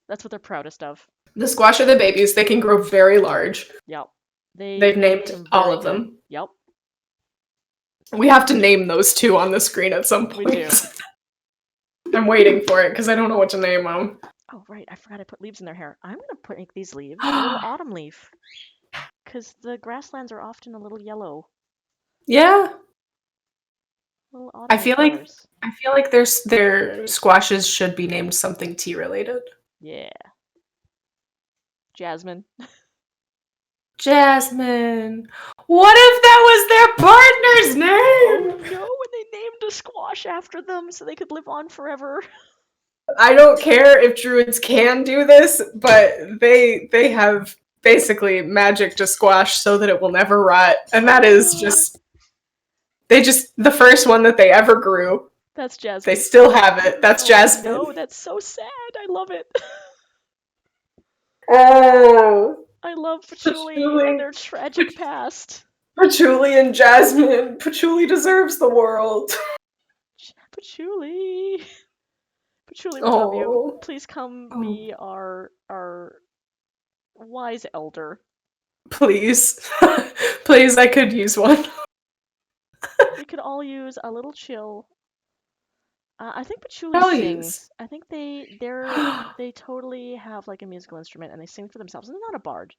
That's what they're proudest of. The squash are the babies. They can grow very large. Yep. They've named all of them. Yep. We have to name those two on the screen at some point. We do. I'm waiting for it because I don't know what to name them. Oh, right. I forgot I put leaves in their hair. I'm going to make these leaves a little autumn leaf. Because the grasslands are often a little yellow. Yeah. Little autumn I feel like their squashes should be named something tea related. Yeah. Jasmine. Jasmine. What if that was their partner's name? Oh no, and they named a squash after them so they could live on forever. I don't care if druids can do this, but they have basically magic to squash so that it will never rot, and that is just the first one that they ever grew. That's Jasmine. They still have it. That's Jasmine. No, that's so sad. I love it. Oh, I love Patchouli and their tragic past. Patchouli and Jasmine. Patchouli deserves the world. Patchouli. Patchouli, we love you. Please come be our wise elder. Please. Please, I could use one. We could all use a little chill. I think Patchouli sings. I think they totally have like a musical instrument and they sing for themselves. And they're not a bard.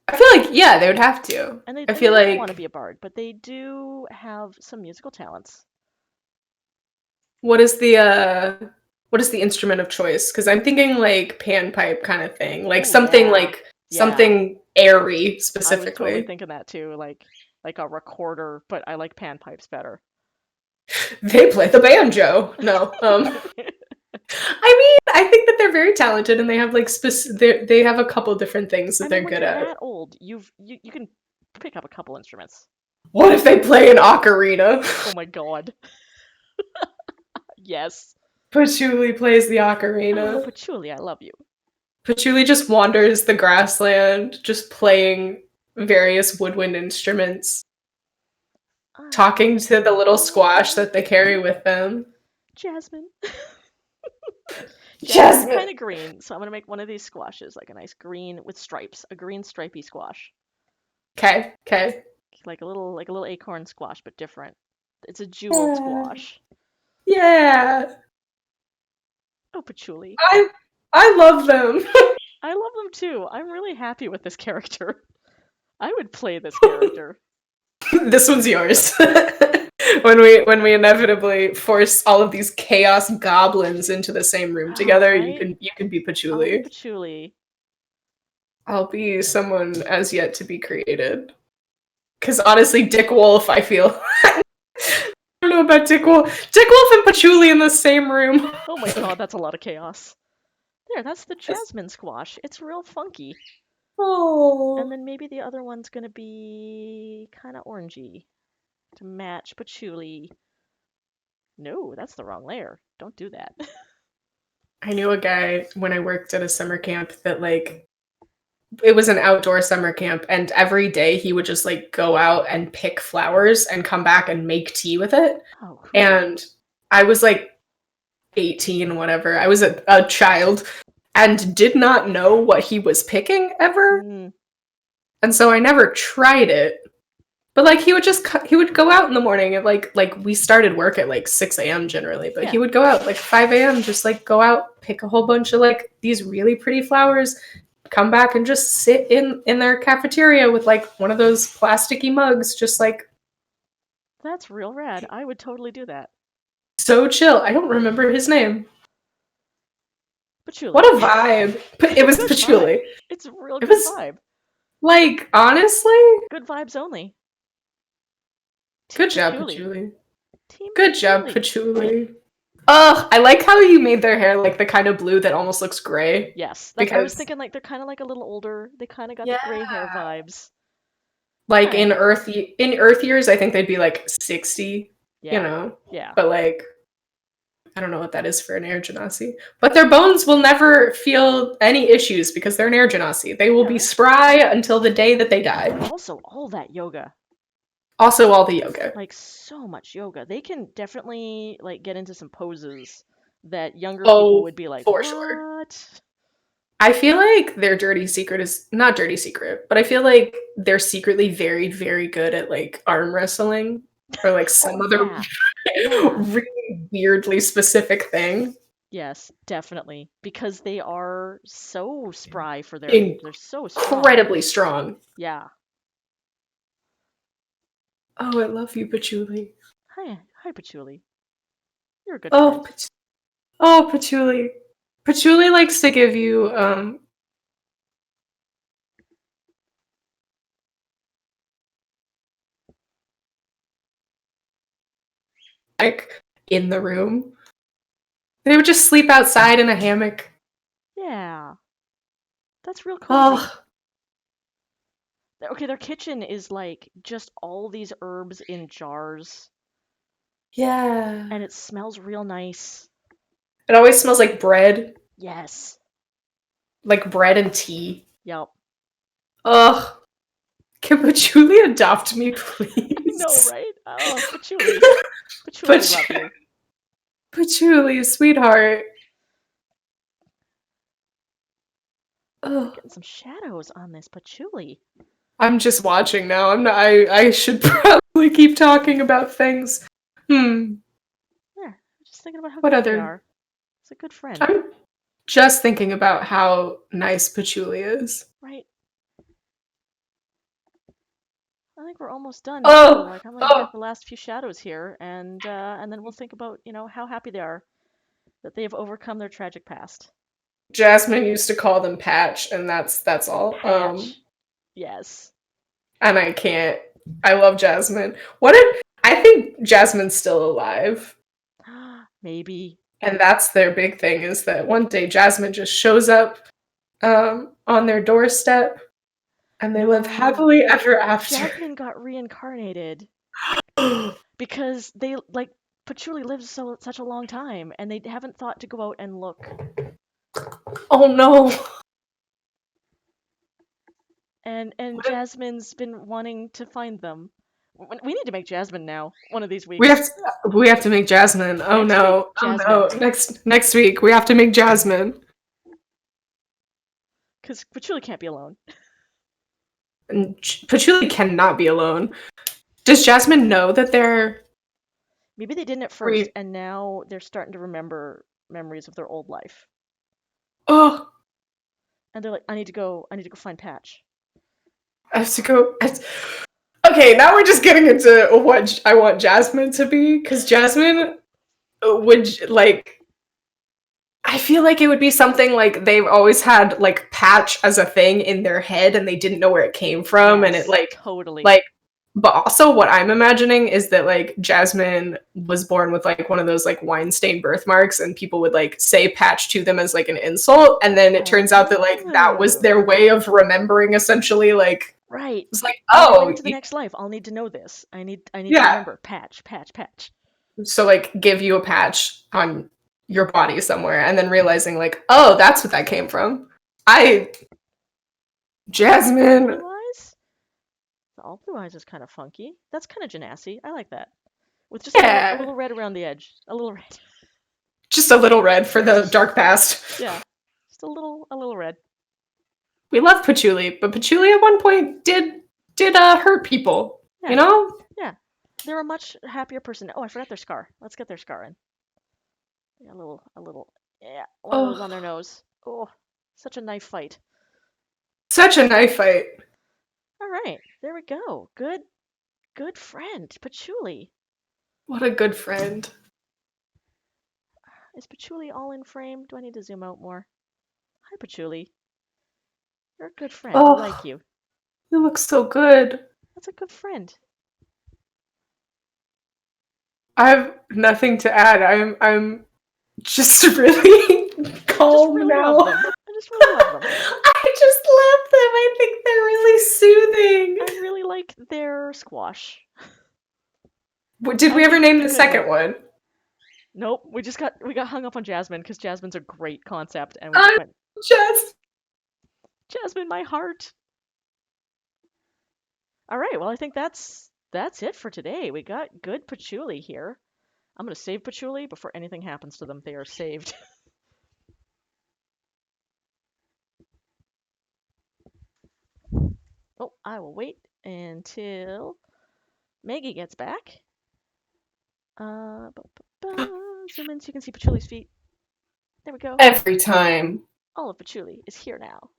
I feel like they would have to. And they feel don't like want to be a bard, but they do have some musical talents. What is the instrument of choice? Because I'm thinking like panpipe kind of thing, like something airy specifically. I was totally thinking that too, like a recorder, but I like panpipes better. They play the banjo. No, I mean, I think that they're very talented, and they have like they have a couple different things that they're good at. When you're that old, you can pick up a couple instruments. What if they play an ocarina? Oh my god. Yes. Patchouli plays the ocarina. Oh, Patchouli, I love you. Patchouli just wanders the grassland, just playing various woodwind instruments, talking to the little squash that they carry with them. Jasmine. Jasmine! Kind of green, so I'm gonna make one of these squashes, like a nice green with stripes, a green stripy squash. Okay. Like a little acorn squash, but different. It's a jeweled squash. Yeah. Oh, Patchouli. I love them. I love them too. I'm really happy with this character. I would play this character. This one's yours. when we inevitably force all of these chaos goblins into the same room together, right? you can be Patchouli. I'll be Patchouli. I'll be someone as yet to be created. Because honestly, Dick Wolf, I feel. I don't know about Dick Wolf. Dick Wolf and Patchouli in the same room. Oh my god, that's a lot of chaos. There, that's the Jasmine squash. It's real funky. Oh. And then maybe the other one's gonna be kind of orangey to match Patchouli. No, that's the wrong layer. Don't do that. I knew a guy when I worked at a summer camp that like it was an outdoor summer camp, and every day he would just like go out and pick flowers and come back and make tea with it. Oh, cool. And I was like 18, whatever. I was a child and did not know what he was picking ever. And so I never tried it. But like he would go out in the morning at like we started work at like 6 a.m. generally, but he would go out like 5 a.m. just like go out, pick a whole bunch of like these really pretty flowers, come back and just sit in their cafeteria with like one of those plasticky mugs, just like. That's real rad. I would totally do that. So chill. I don't remember his name. Patchouli. What a vibe. It was Patchouli. It's a real good vibe. Like, honestly? Good vibes only. Good job, Patchouli. Good job, Patchouli. Ugh, I like how you made their hair like the kind of blue that almost looks gray. Yes, I was thinking like they're kind of like a little older. They kind of got the gray hair vibes. Like in Earth years, I think they'd be like 60. Yeah. You know. Yeah. But like, I don't know what that is for an air genasi. But their bones will never feel any issues because they're an air genasi. They will be spry until the day that they die. Also, all that yoga. Also, all the yoga. Like, so much yoga. They can definitely, like, get into some poses that younger people would be like, for what? Sure. I feel like their dirty secret is not dirty secret, but I feel like they're secretly very, very good at, like, arm wrestling or, like, some other really weirdly specific thing. Yes, definitely. Because they are so spry for they're so strong. Incredibly strong. Yeah. Oh, I love you, Patchouli. Hi, Patchouli. You're a good friend. Oh, Patchouli. Patchouli likes to give you like in the room. They would just sleep outside in a hammock. Yeah. That's real cozy. Oh, Okay, their kitchen is like just all these herbs in jars, yeah. and it smells real nice. It always smells like bread, Yes. like bread and tea. Yep. Ugh. Can Patchouli adopt me, please? I know, right? Oh, Patchouli. Patchouli, we love you. Patchouli, sweetheart. Ugh. Getting some shadows on this Patchouli. I'm just watching now. I'm not. I should probably keep talking about things. Yeah, just thinking about how What good other? they are. It's a good friend. I'm just thinking about how nice Patchouli is. Right. I think we're almost done Oh, too. Like I'm gonna get the last few shadows here, and then we'll think about how happy they are that they have overcome their tragic past. Jasmine used to call them Patch, and that's all. Patch. Yes. And I can't. I love Jasmine. I think Jasmine's still alive. Maybe. And that's their big thing, is that one day Jasmine just shows up on their doorstep and they live happily ever after. Jasmine got reincarnated because they like Patchouli lives such a long time and they haven't thought to go out and look. Oh no. And Jasmine's been wanting to find them. We need to make Jasmine now, one of these weeks. We have to make Jasmine. Oh Next no. week, Jasmine. Oh no. Next week we have to make Jasmine. Because Patchouli can't be alone. And Patchouli cannot be alone. Does Jasmine know that they're... Maybe they didn't at first, and now they're starting to remember memories of their old life. Oh. And they're like, I need to go find Patch. I have to go... Okay, now we're just getting into what I want Jasmine to be, because Jasmine would, like... I feel like it would be something like they've always had, like, Patch as a thing in their head, and they didn't know where it came from, and it, like... Totally. Like, but also what I'm imagining is that, like, Jasmine was born with, like, one of those, like, wine-stained birthmarks, and people would, like, say Patch to them as, like, an insult, and then it turns out that, like, that was their way of remembering, essentially, like... Right. It's like, going to the next life, I'll need to know this. I need to remember Patch. So, like, give you a patch on your body somewhere, and then realizing, like, oh, that's what that came from. Jasmine. Blue eyes? All blue eyes is kind of funky. That's kind of genasi. I like that. With just a little red around the edge. A little red. Just a little red for the dark past. Yeah. Just a little red. We love Patchouli, but Patchouli at one point did hurt people. Yeah. You know? Yeah. They're a much happier person. Oh, I forgot their scar. Let's get their scar in. A little yeah, one of those on their nose. Oh, such a knife fight. Such a knife fight. All right, there we go. Good friend, Patchouli. What a good friend. Is Patchouli all in frame? Do I need to zoom out more? Hi, Patchouli. You're a good friend. I like you. You look so good. That's a good friend. I have nothing to add. I'm just really calm now. I just really love them. I just love them. I think they're really soothing. I really like their squash. Did we ever name the second one? Nope. We got hung up on Jasmine because Jasmine's a great concept, and we just went Jasmine, my heart. All right. Well, I think that's it for today. We got good Patchouli here. I'm gonna save Patchouli before anything happens to them. They are saved. Oh, I will wait until Maggie gets back. Zoom in so you can see Patchouli's feet. There we go. Every time. All of Patchouli is here now.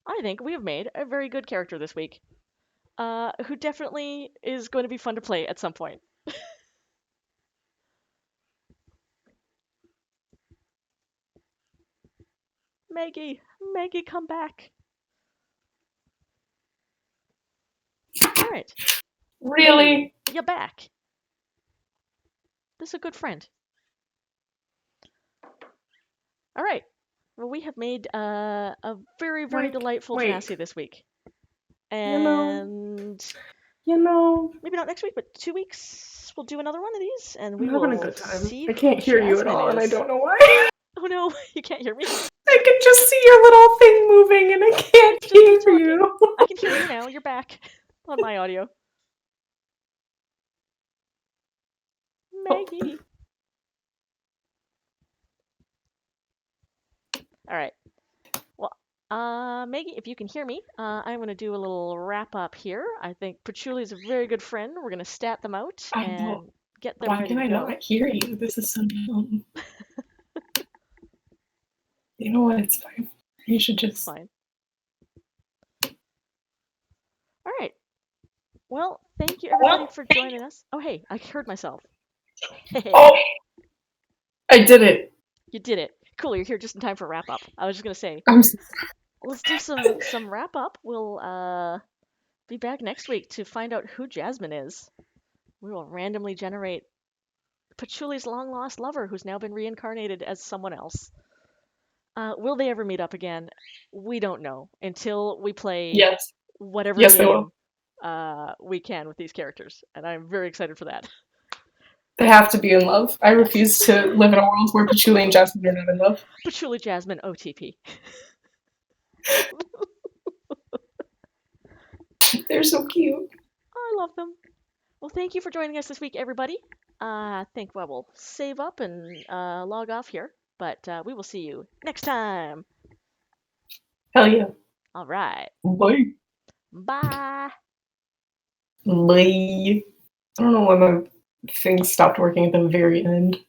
I think we have made a very good character this week. Who definitely is going to be fun to play at some point. Maggie, come back. All right. Really? You're back. This is a good friend. All right. Well, we have made a very, very delightful genasi this week. And maybe not next week, but 2 weeks we'll do another one of these, and we I'm will having a good time. see I can't hear you at Jasmine all, and I is. don't know why. Oh no, you can't hear me. I can just see your little thing moving, and I can't hear you. I can hear you now. You're back on my audio. Maggie. All right. Well, Maggie, if you can hear me, I'm going to do a little wrap up here. I think Patchouli is a very good friend. We're going to stat them out and get them ready to go. Why can I not hear you? This is so dumb. You know what? It's fine. You should just... Fine. All right. Well, thank you everybody for joining us. Oh, hey, I heard myself. Hey. Oh! I did it. You did it. Cool, you're here just in time for wrap up. I was just going to say, let's do some wrap up. We'll be back next week to find out who Jasmine is. We will randomly generate Patchouli's long lost lover, who's now been reincarnated as someone else. Will they ever meet up again? We don't know until we play whatever game we can with these characters, and I'm very excited for that. They have to be in love. I refuse to live in a world where Patchouli and Jasmine are not in love. Patchouli, Jasmine, OTP. They're so cute. I love them. Well, thank you for joining us this week, everybody. I think we'll save up and log off here, but we will see you next time. Hell yeah. All right. Bye. Bye. Bye. I don't know why my thing stopped working at the very end.